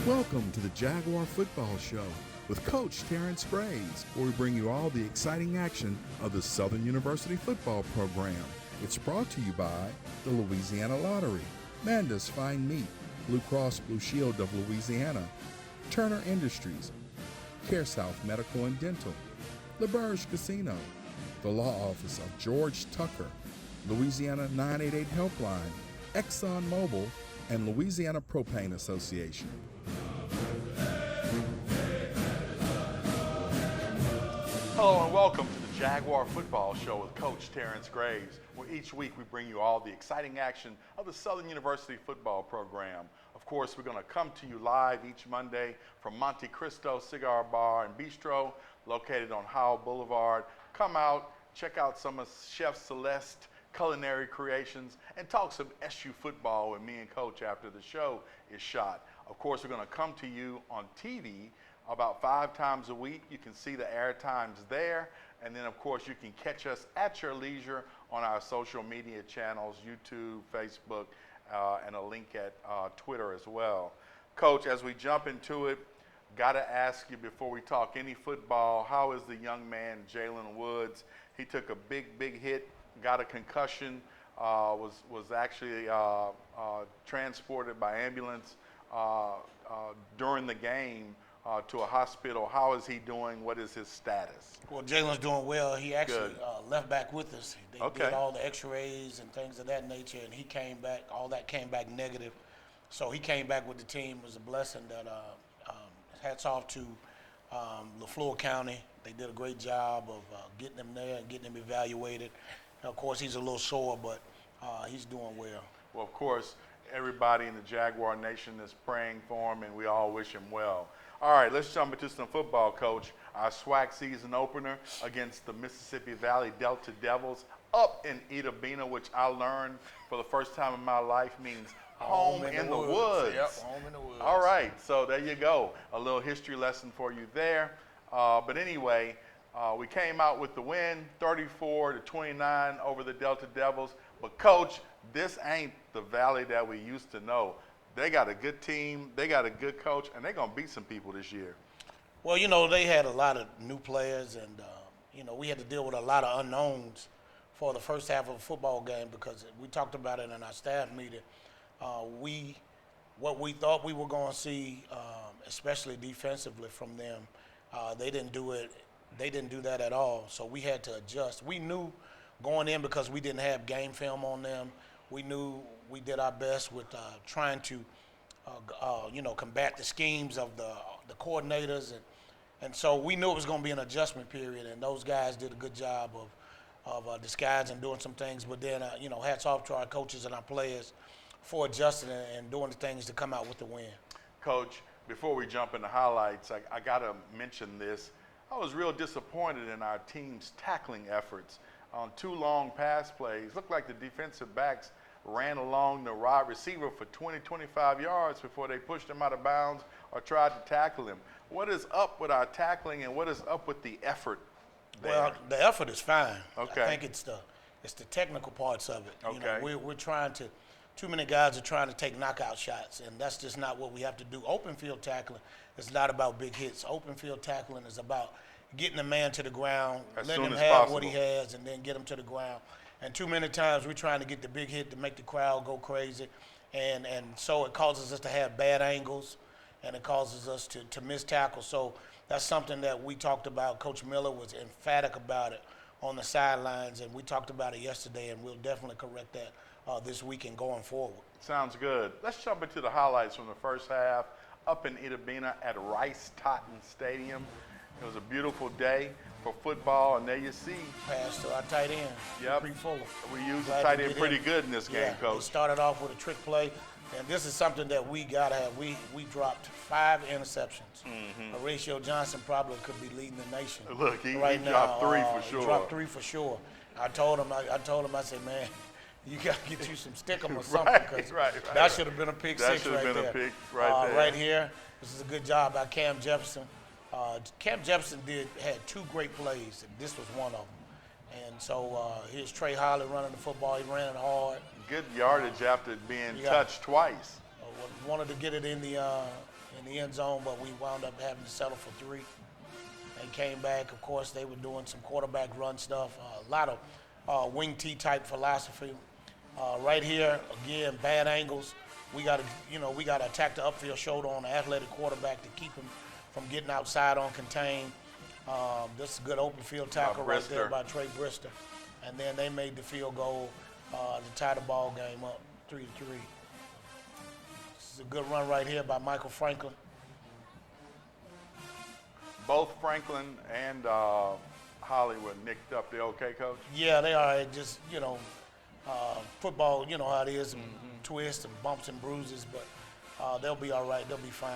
Welcome to the Jaguar Football Show with Coach Terrence, where we bring you all the exciting action of the Southern University football program. It's brought to you by the Louisiana Lottery, Manda's Fine Meat, Blue Cross Blue Shield of Louisiana, Turner Industries, Care South Medical and Dental, LaBerge Casino, the Law Office of George Tucker, Louisiana 988 Helpline, Exxon Mobil, and Louisiana Propane Association. Hello and welcome to the Jaguar Football Show with Coach Terrence Graves, where each week we bring you all the exciting action of the Southern University football program. Of course, we're going to come to you live each Monday from Monte Cristo Cigar Bar and Bistro, located on Howell Boulevard. Come out, check out some of Chef Celeste culinary creations, and talk some SU football with me and Coach after the show is shot. Of course, we're going to come to you on TV about 5 times a week. You can see the air times there, and then of course you can catch us at your leisure on our social media channels, YouTube, Facebook, and a link at Twitter as well. Coach, as we jump into it, gotta ask you before we talk any football, how is the young man Jalen Woods? He took a big hit, got a concussion, was actually transported by ambulance during the game to a hospital. How is he doing? What is his status? Well, Jalen's doing well. He actually left back with us. They did all the x-rays and things of that nature, and he came back, all that came back negative. So he came back with the team. It was a blessing. That hats off to LaFleur County. They did a great job of getting him there and getting him evaluated. And of course, he's a little sore, but he's doing well. Well, of course, everybody in the Jaguar Nation is praying for him, and we all wish him well. All right, let's jump into some football, Coach. Our SWAC season opener against the Mississippi Valley Delta Devils up in Itta Bena, which I learned for the first time in my life means home in the woods. Yep, home in the woods. All right, so there you go. A little history lesson for you there. But anyway, we came out with the win, 34-29 over the Delta Devils. But, Coach, this ain't the Valley that we used to know. They got a good team, they got a good coach, and they're going to beat some people this year. Well, you know, they had a lot of new players, and, you know, we had to deal with a lot of unknowns for the first half of a football game because we talked about it in our staff meeting. What we thought we were going to see, especially defensively from them, they didn't do it. They didn't do that at all, so we had to adjust. We knew going in because we didn't have game film on them. We knew we did our best with trying to, you know, combat the schemes of the coordinators, and so we knew it was going to be an adjustment period, and those guys did a good job of disguising and doing some things. But then, you know, hats off to our coaches and our players for adjusting and doing the things to come out with the win. Coach, before we jump into highlights, I got to mention this. I was real disappointed in our team's tackling efforts on 2 long pass plays. Looked like the defensive backs ran along the wide receiver for 20, 25 yards before they pushed him out of bounds or tried to tackle him. What is up with our tackling, and what is up with the effort there? Well, the effort is fine. Okay. I think it's the technical parts of it. Okay. You know, we're trying to. Too many guys are trying to take knockout shots, and that's just not what we have to do. Open field tackling is not about big hits. Open field tackling is about getting the man to the ground, letting him have what he has, and then get him to the ground. And too many times we're trying to get the big hit to make the crowd go crazy, and so it causes us to have bad angles, and it causes us to miss tackles. So that's something that we talked about. Coach Miller was emphatic about it on the sidelines, and we talked about it yesterday, and we'll definitely correct that this week and going forward. Sounds good. Let's jump into the highlights from the first half up in Itta Bena at Rice Totten Stadium. It was a beautiful day for football, and there you see. Pass to our tight end, Pretty Fuller. We used the tight end pretty good in this game, Coach. We started off with a trick play, and this is something that we got to have. We dropped 5 interceptions. Horatio Johnson probably could be leading the nation. Look, he now, dropped 3 for sure. He dropped 3 for sure. I told him, I said, man, you got to get you some stickum or something, because that should have been a pick six right there. That should have been a pick right there. Right here, this is a good job by Cam Jefferson. Cam Jefferson had 2 great plays, and this was one of them. And so here's Trey Holly running the football. He ran it hard. Good yardage after being touched twice. wanted to get it in the end zone, but we wound up having to settle for 3. They came back. Of course, they were doing some quarterback run stuff, a lot of wing T type philosophy. Right here, again, bad angles. We got to attack the upfield shoulder on the athletic quarterback to keep him from getting outside on contain. This is a good open field tackle right there by Trey Brister. And then they made the field goal to tie the ball game up 3-3. This is a good run right here by Michael Franklin. Both Franklin and Hollywood nicked up. They okay, Coach? Yeah, they are. It just, football, you know how it is, and twists and bumps and bruises, but they'll be all right. They'll be fine.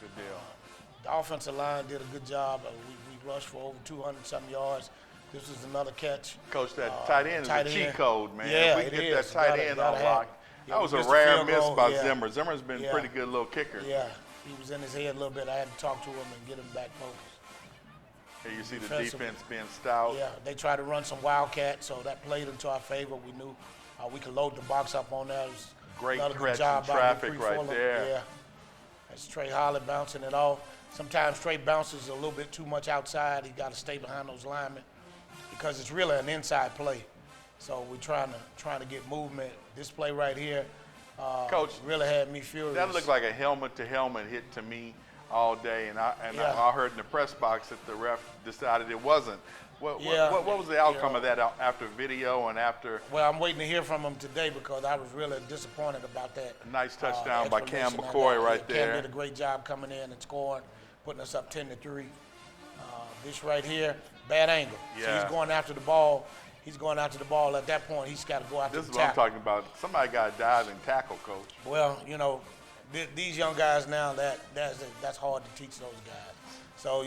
Good deal. The offensive line did a good job. We rushed for over 200-something yards. This was another catch. Coach, that tight end is a cheat code, man. Yeah, if we get that tight end unlocked. That was a rare miss by Zimmer. Zimmer's been a pretty good little kicker. Yeah, he was in his head a little bit. I had to talk to him and get him back focused. Here you see the defense being stout. Yeah, they tried to run some wildcat, so that played into our favor. We knew we could load the box up on that. It was great another catch good job in traffic right Fuller. there. Yeah, that's Trey Holly bouncing it off. Sometimes Trey bounces a little bit too much outside. He got to stay behind those linemen because it's really an inside play. So we're trying to get movement. This play right here, Coach, really had me furious. That looked like a helmet-to-helmet hit to me all day, and I heard in the press box that the ref decided it wasn't. What was the outcome of that after video and after? Well, I'm waiting to hear from him today because I was really disappointed about that. Nice touchdown by Cam McCoy right there. Cam did a great job coming in and scoring, putting us up 10-3. This right here, bad angle. Yeah. So he's going after the ball. He's going after the ball. At that point, he's got to go after the tackle. This is what I'm talking about. Somebody got to dive and tackle, Coach. Well, these young guys now, that's hard to teach those guys. So,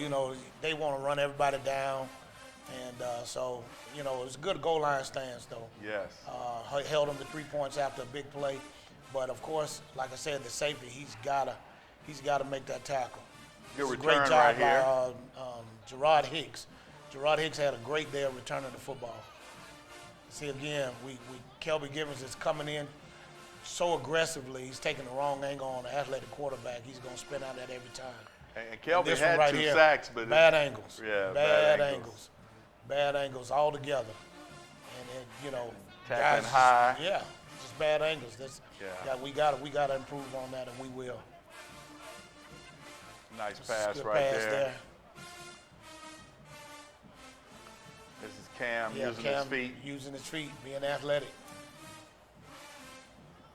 they want to run everybody down. And so, it was a good goal line stance, though. Yes. Held him to 3 points after a big play. But, of course, like I said, the safety, he's got to make that tackle. Good return great job right here. by Gerard Hicks. Gerard Hicks had a great day of returning the football. See, again, Kelby Givens is coming in so aggressively. He's taking the wrong angle on the athletic quarterback. He's going to spin out that every time. And Kelby had 2 sacks, but bad angles. Yeah, bad angles. Bad angles all together. And tackling high. Yeah, just bad angles. We got to improve on that, and we will. Nice pass Good right pass there. This is Cam using his feet. Using his feet, being athletic.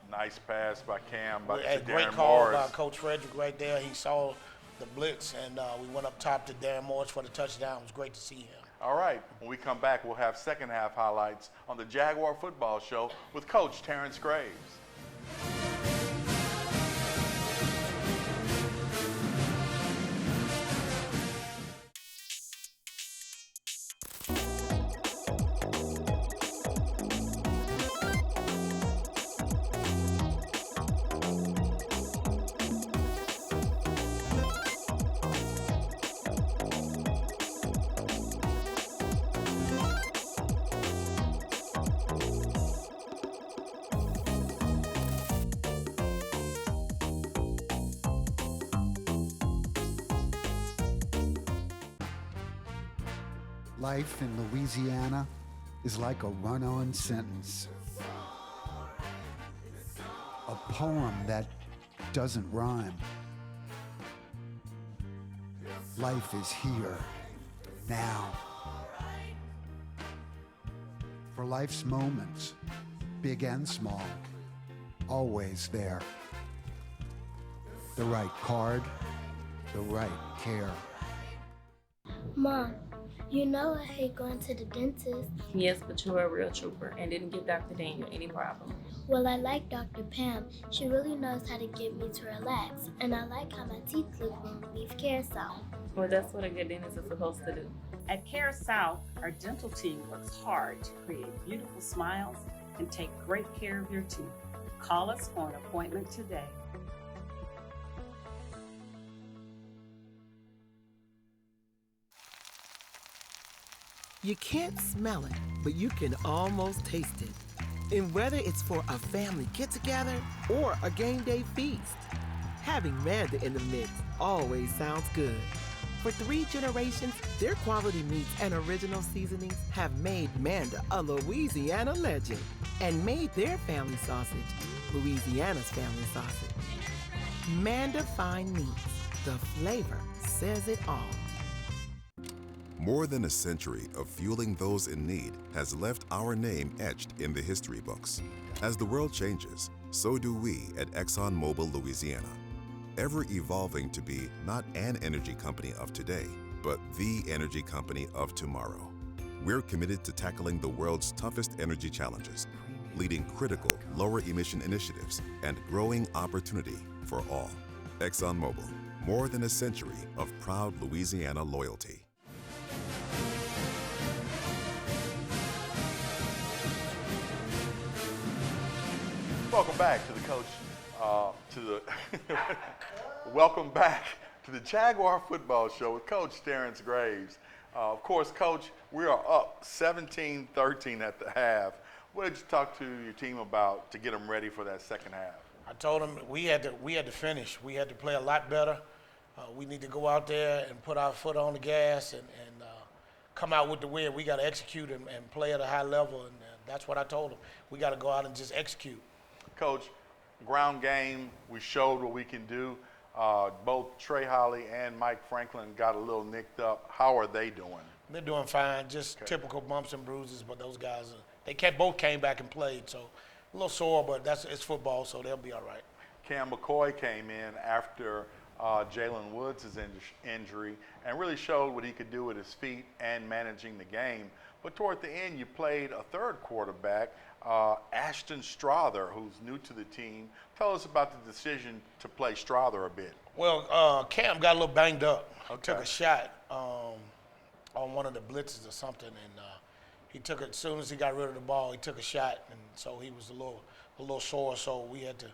Nice pass by Cam, by great Darren call Morris. by Coach Frederick right there. He saw the blitz, and we went up top to Darren Morris for the touchdown. It was great to see him. All right, when we come back, we'll have second half highlights on the Jaguar Football Show with Coach Terrence Graves. Life in Louisiana is like a run-on sentence. A poem that doesn't rhyme. Life is here, now. For life's moments, big and small, always there. The right card, the right care. Mom, I hate going to the dentist. Yes, but you're a real trooper and didn't give Dr. Daniel any problem. Well, I like Dr. Pam. She really knows how to get me to relax. And I like how my teeth look when we leave Care South. Well, that's what a good dentist is supposed to do. At Care South, our dental team works hard to create beautiful smiles and take great care of your teeth. Call us for an appointment today. You can't smell it, but you can almost taste it. And whether it's for a family get-together or a game day feast, having Manda in the mix always sounds good. For 3 generations, their quality meats and original seasonings have made Manda a Louisiana legend and made their family sausage Louisiana's family sausage. Manda Fine Meats, the flavor says it all. More than a century of fueling those in need has left our name etched in the history books. As the world changes, so do we at ExxonMobil Louisiana, ever evolving to be not an energy company of today, but the energy company of tomorrow. We're committed to tackling the world's toughest energy challenges, leading critical lower emission initiatives and growing opportunity for all. ExxonMobil, more than a century of proud Louisiana loyalty. Welcome back to the coach, welcome back to the Jaguar Football Show with Coach Terrence Graves. Of course, Coach, we are up 17-13 at the half. What did you talk to your team about to get them ready for that second half? I told them we had to finish. We had to play a lot better. We need to go out there and put our foot on the gas and come out with the win. We got to execute and play at a high level, and that's what I told them. We got to go out and just execute. Coach, ground game, we showed what we can do. Both Trey Holly and Mike Franklin got a little nicked up. How are they doing? They're doing fine, just typical bumps and bruises, but those guys, both came back and played, so a little sore, but it's football, so they'll be all right. Cam McCoy came in after Jalen Woods' injury and really showed what he could do with his feet and managing the game. But toward the end, you played a third quarterback, Ashton Strother, who's new to the team. Tell us about the decision to play Strother a bit. Well, Cam got a little banged up. Okay. Took a shot on one of the blitzes or something, and he took it as soon as he got rid of the ball. He took a shot, and so he was a little sore. So we had to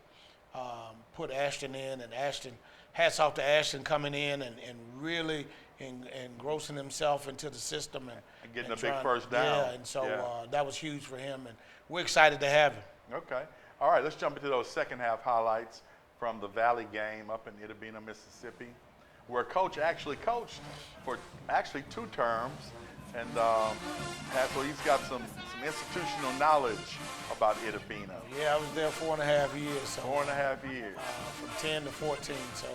put Ashton in, and Ashton, hats off to Ashton coming in and really engrossing himself into the system and getting a big first down. Yeah, and so that was huge for him, and we're excited to have him. Okay. All right, let's jump into those second half highlights from the Valley game up in Itta Bena, Mississippi, where Coach actually coached for 2 terms, and so he's got some institutional knowledge about Itta Bena. Yeah, I was there 4.5 years. So 4.5 years. From 10 to 14, so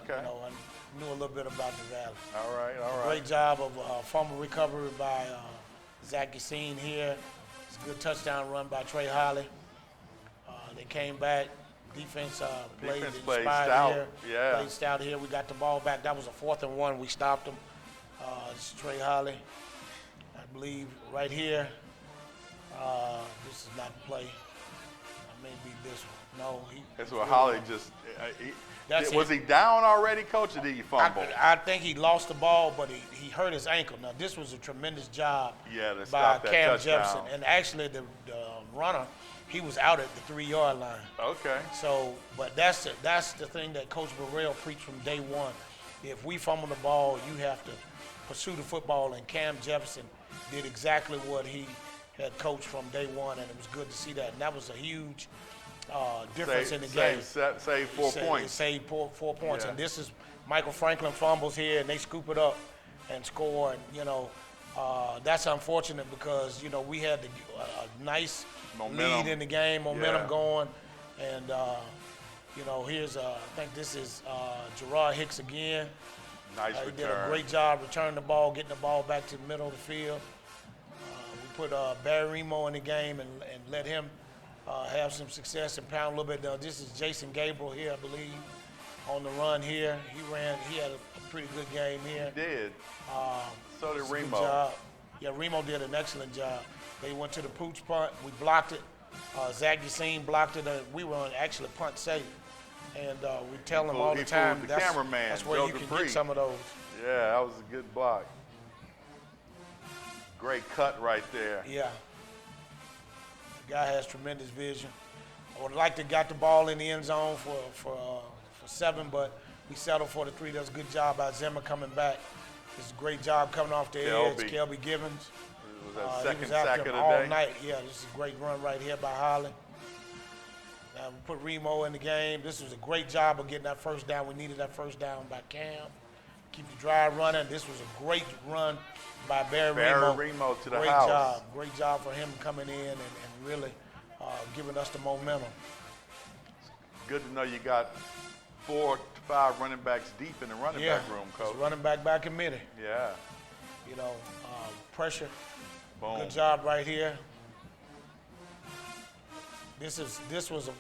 okay. I knew a little bit about the Valley. All right. Great job of fumble recovery by Zach Yassine here. It's a good touchdown run by Trey Holly. They came back. Defense played stout. here. Yeah. Played stout here. We got the ball back. That was a 4th and 1. We stopped them. It's Trey Holly, I believe, right here. This is not the play. It may be this one. No, that's what Holly just. Was he down already, Coach, or did he fumble? I think he lost the ball, but he hurt his ankle. Now, this was a tremendous job by Cam Jefferson. And actually, the runner, he was out at the 3-yard line. Okay. So, but that's the thing that Coach Burrell preached from day one. If we fumble the ball, you have to pursue the football, and Cam Jefferson did exactly what he had coached from day one, and it was good to see that. And that was a huge difference in the game. Saved 4 points. Saved 4 points. Yeah. And this is Michael Franklin fumbles here, and they scoop it up and score. And, that's unfortunate because, we had a nice lead in the game, momentum going. And, here's, I think this is Gerard Hicks again. Nice He return. did a great job returning the ball, getting the ball back to the middle of the field. We put Barry Remo in the game and let him have some success and pound a little bit. Now, this is Jason Gabriel here, I believe, on the run here. He had a pretty good game here. He did. So did Remo. Good job. Yeah, Remo did an excellent job. They went to the pooch punt. We blocked it. Zach Yassine blocked it. We were on actually punt safe. And we tell them all the time that's where you can get some of those. Yeah, that was a good block. Great cut right there. Yeah. The guy has tremendous vision. I would like to got the ball in the end zone for 7, but we settled for the 3. That's a good job by Zimmer coming back. It's a great job coming off the edge. Kelby Givens. Was that He second was after sack him of the all day? night. Yeah, this is a great run right here by Holland. Now we put Remo in the game. This was a great job of getting that first down. We needed that first down by Cam. Keep the drive running. This was a great run by Barry Remo to the house. Great job for him coming in and really giving us the momentum. Good to know you got 4 to 5 running backs deep in the running back room, Coach. It's running back committee. Yeah. You know, pressure. Boom. Good job right here. This was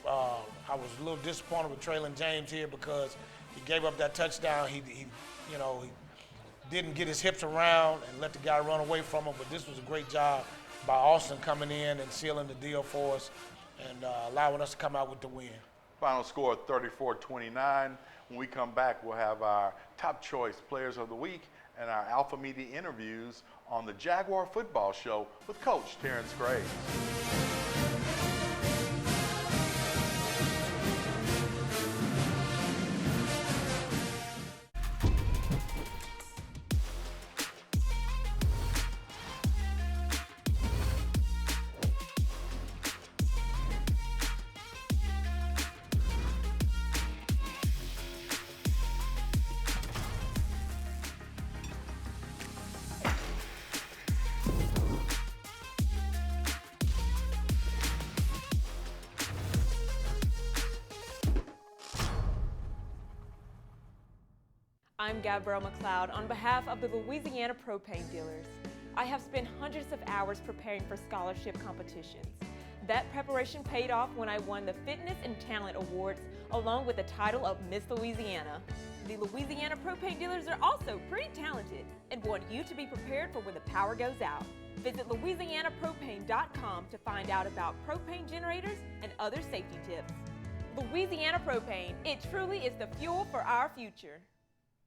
I was a little disappointed with Traylon James here because he gave up that touchdown. He didn't get his hips around and let the guy run away from him. But this was a great job by Austin coming in and sealing the deal for us and allowing us to come out with the win. Final score 34-29. When we come back, we'll have our top choice players of the week and our Alpha Media interviews on the Jaguar Football Show with Coach Terrence Graves. I'm Gabrielle McLeod on behalf of the Louisiana Propane Dealers. I have spent hundreds of hours preparing for scholarship competitions. That preparation paid off when I won the Fitness and Talent Awards along with the title of Miss Louisiana. The Louisiana Propane Dealers are also pretty talented and want you to be prepared for when the power goes out. Visit louisianapropane.com to find out about propane generators and other safety tips. Louisiana Propane, it truly is the fuel for our future.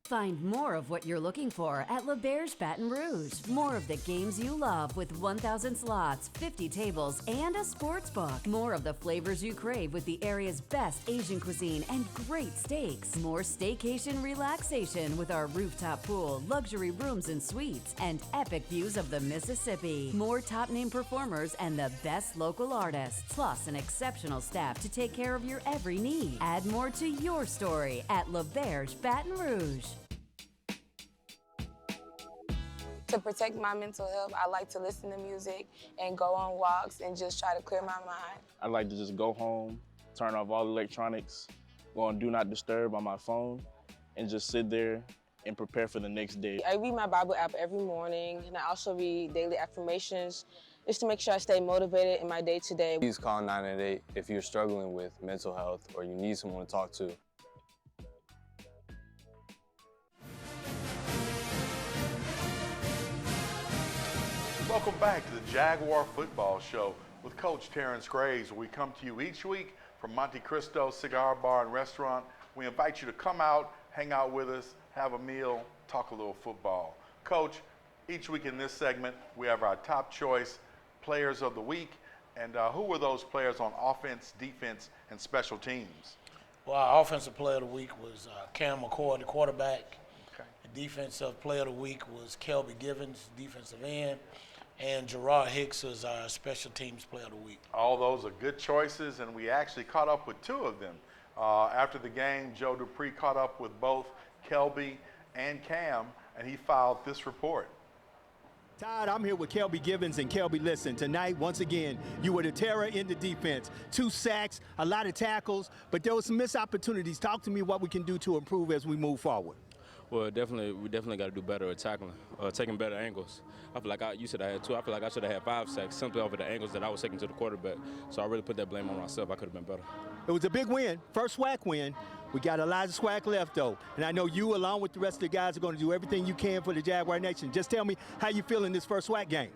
Find more of what you're looking for at L'Auberge Baton Rouge. More of the games you love with 1,000 slots, 50 tables, and a sports book. More of the flavors you crave with the area's best Asian cuisine and great steaks. More staycation relaxation with our rooftop pool, luxury rooms and suites, and epic views of the Mississippi. More top-name performers and the best local artists, plus an exceptional staff to take care of your every need. Add more to your story at L'Auberge Baton Rouge. To protect my mental health, I like to listen to music and go on walks and just try to clear my mind. I like to just go home, turn off all electronics, go on Do Not Disturb on my phone, and just sit there and prepare for the next day. I read my Bible app every morning, and I also read daily affirmations just to make sure I stay motivated in my day-to-day. Please call 988 if you're struggling with mental health or you need someone to talk to. Welcome back to the Jaguar Football Show with Coach Terrence Graves. We come to you each week from Monte Cristo Cigar Bar and Restaurant. We invite you to come out, hang out with us, have a meal, talk a little football. Coach, each week in this segment, we have our top choice players of the week. And who were those players on offense, defense, and special teams? Well, our offensive player of the week was Cam McCoy, the quarterback. Okay. The defensive player of the week was Kelby Givens, defensive end. And Gerard Hicks is our special teams player of the week. All those are good choices, and we actually caught up with 2 of them. After the game, Joe Dupree caught up with both Kelby and Cam, and he filed this report. Todd, I'm here with Kelby Givens, and Kelby, listen, tonight, once again, you were the terror in the defense. 2 sacks, a lot of tackles, but there were some missed opportunities. Talk to me what we can do to improve as we move forward. Well, we definitely got to do better at tackling, taking better angles. I feel like you said I had 2. I feel like I should have had 5 sacks simply over the angles that I was taking to the quarterback. So I really put that blame on myself. I could have been better. It was a big win, first SWAC win. We got Elijah Swack left, though. And I know you, along with the rest of the guys, are going to do everything you can for the Jaguar Nation. Just tell me how you feel in this first SWAC game.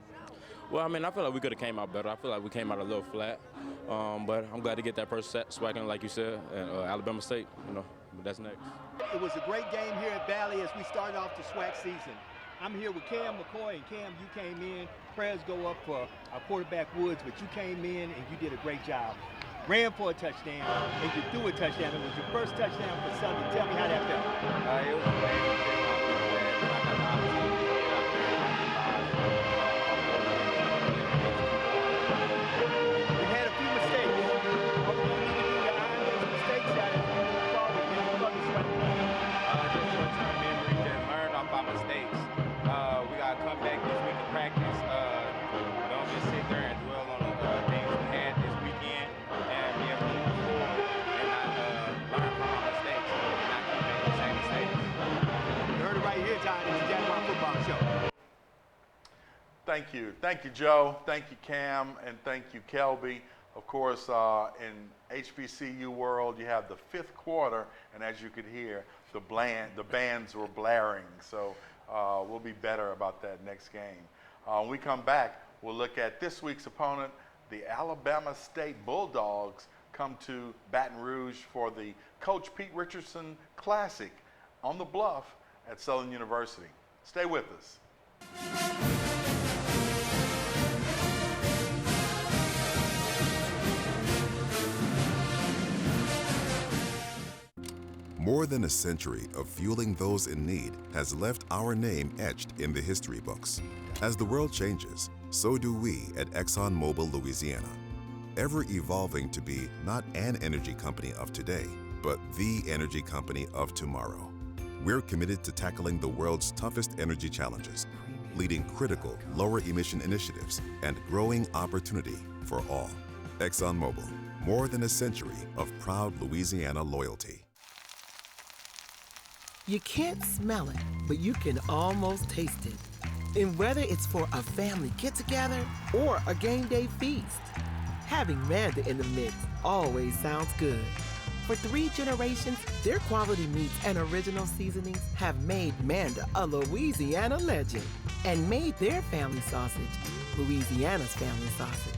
Well, I mean, I feel like we could have came out better. I feel like we came out a little flat. But I'm glad to get that first SWAC, like you said, and Alabama State, but that's next. It was a great game here at Valley as we started off the SWAC season. I'm here with Cam McCoy, and Cam, you came in. Prayers go up for our quarterback Woods, but you came in and you did a great job. Ran for a touchdown, and you threw a touchdown. It was your first touchdown for Southern. Tell me how that felt. It was amazing. same mistake. You heard it right here, John. It's the Jaguar Football Show. Thank you. Thank you, Joe. Thank you, Cam. And thank you, Kelby. Of course, in HBCU world, you have the fifth quarter, and as you could hear, the bands were blaring. So we'll be better about that next game. When we come back, we'll look at this week's opponent. The Alabama State Bulldogs come to Baton Rouge for the Coach Pete Richardson Classic on the Bluff at Southern University. Stay with us. More than a century of fueling those in need has left our name etched in the history books. As the world changes, so do we at ExxonMobil Louisiana, ever evolving to be not an energy company of today, but the energy company of tomorrow. We're committed to tackling the world's toughest energy challenges, leading critical lower emission initiatives and growing opportunity for all. ExxonMobil, more than a century of proud Louisiana loyalty. You can't smell it, but you can almost taste it. And whether it's for a family get-together or a game day feast, having Manda in the mix always sounds good. For 3 generations, their quality meats and original seasonings have made Manda a Louisiana legend and made their family sausage Louisiana's family sausage.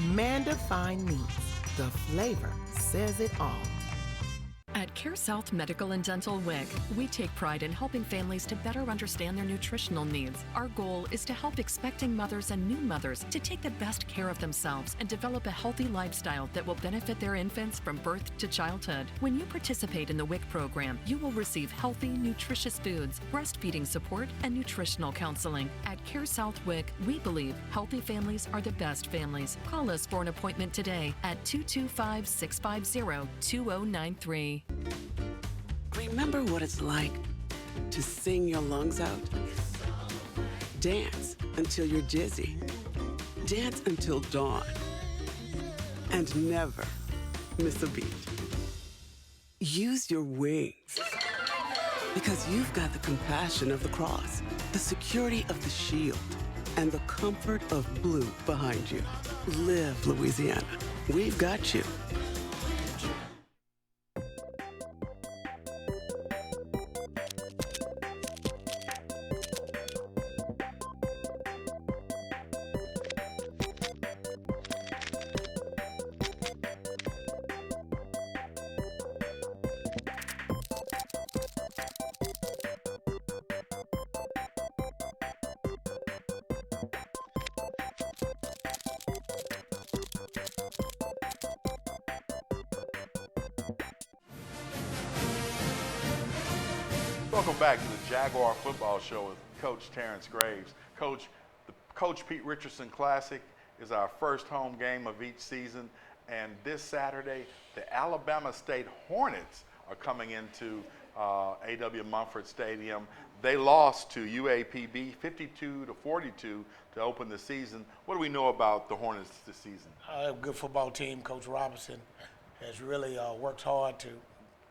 Manda Fine Meats, the flavor says it all. At CareSouth Medical and Dental WIC, we take pride in helping families to better understand their nutritional needs. Our goal is to help expecting mothers and new mothers to take the best care of themselves and develop a healthy lifestyle that will benefit their infants from birth to childhood. When you participate in the WIC program, you will receive healthy, nutritious foods, breastfeeding support, and nutritional counseling. At CareSouth WIC, we believe healthy families are the best families. Call us for an appointment today at 225-650-2093. Remember what it's like to sing your lungs out? Dance until you're dizzy. Dance until dawn. And never miss a beat. Use your wings. Because you've got the compassion of the cross, the security of the shield, and the comfort of blue behind you. Live Louisiana. We've got you. Welcome back to the Jaguar Football Show with Coach Terrence Graves. Coach, the Coach Pete Richardson Classic is our first home game of each season, and this Saturday, the Alabama State Hornets are coming into A.W. Mumford Stadium. They lost to UAPB 52-42 to open the season. What do we know about the Hornets this season? A good football team. Coach Robinson has really worked hard to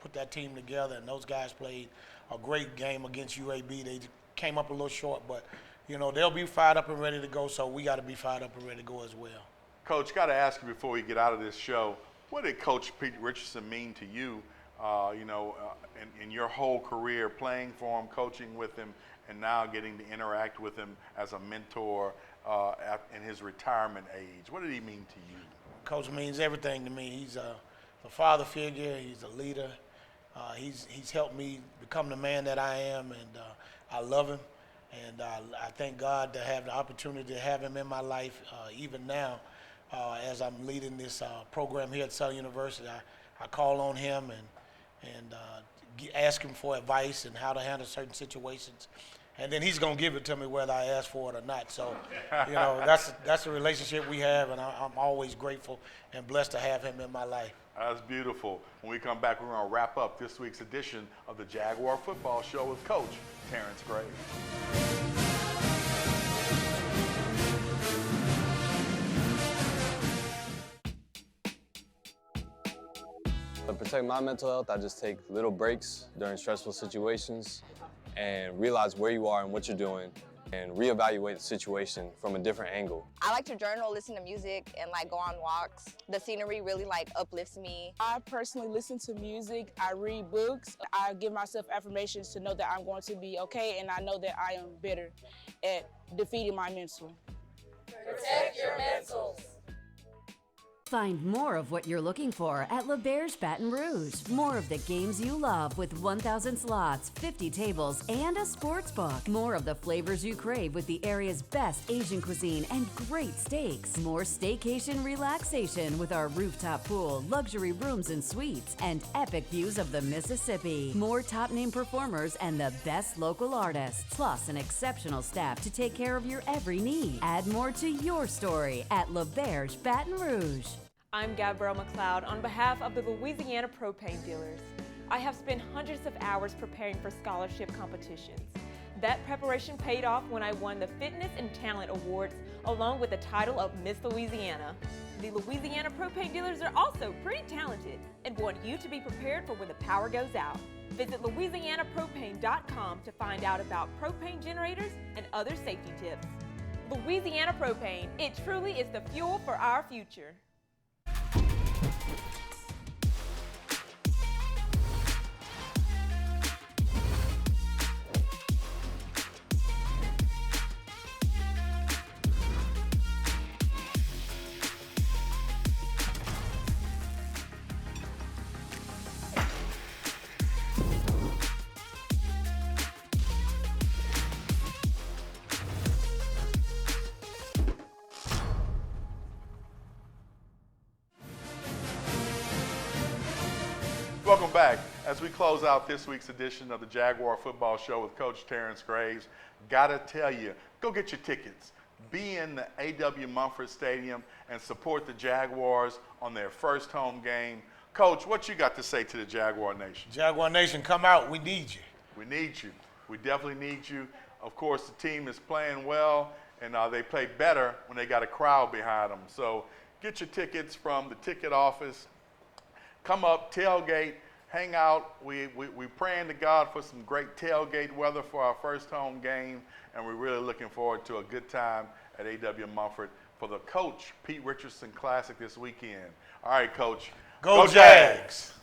put that team together, and those guys played a great game against UAB. They came up a little short, but you know they'll be fired up and ready to go. So we got to be fired up and ready to go as well. Coach, got to ask you before we get out of this show, what did Coach Pete Richardson mean to you? In your whole career, playing for him, coaching with him, and now getting to interact with him as a mentor in his retirement age. What did he mean to you? Coach means everything to me. He's a father figure. He's a leader. He's helped me become the man that I am, and I love him. And I thank God to have the opportunity to have him in my life, even now, as I'm leading this program here at Southern University. I call on him and ask him for advice and how to handle certain situations. And then he's going to give it to me whether I ask for it or not. So, you know, that's the relationship we have, and I'm always grateful and blessed to have him in my life. That's beautiful. When we come back, we're going to wrap up this week's edition of the Jaguar Football Show with Coach Terrence Graves. The protect my mental health, I just take little breaks during stressful situations and realize where you are and what you're doing and reevaluate the situation from a different angle. I like to journal, listen to music, and like go on walks. The scenery really like uplifts me. I personally listen to music, I read books, I give myself affirmations to know that I'm going to be okay, and I know that I am better at defeating my mental. Protect your mentals. Find more of what you're looking for at LeBear's Baton Rouge. More of the games you love with 1,000 slots, 50 tables, and a sports book. More of the flavors you crave with the area's best Asian cuisine and great steaks. More staycation relaxation with our rooftop pool, luxury rooms and suites, and epic views of the Mississippi. More top-name performers and the best local artists. Plus an exceptional staff to take care of your every need. Add more to your story at LeBear's Baton Rouge. I'm Gabrielle McLeod on behalf of the Louisiana Propane Dealers. I have spent hundreds of hours preparing for scholarship competitions. That preparation paid off when I won the Fitness and Talent Awards along with the title of Miss Louisiana. The Louisiana Propane Dealers are also pretty talented and want you to be prepared for when the power goes out. Visit louisianapropane.com to find out about propane generators and other safety tips. Louisiana Propane, it truly is the fuel for our future. Welcome back. As we close out this week's edition of the Jaguar Football Show with Coach Terrence Graves, gotta tell you, go get your tickets. Be in the A.W. Mumford Stadium and support the Jaguars on their first home game. Coach, what you got to say to the Jaguar Nation? Jaguar Nation, come out. We need you. We need you. We definitely need you. Of course, the team is playing well, and they play better when they got a crowd behind them. So get your tickets from the ticket office. Come up, tailgate, hang out. We're praying to God for some great tailgate weather for our first home game, and we're really looking forward to a good time at A.W. Mumford for the Coach Pete Richardson Classic this weekend. All right, Coach. Go Jags!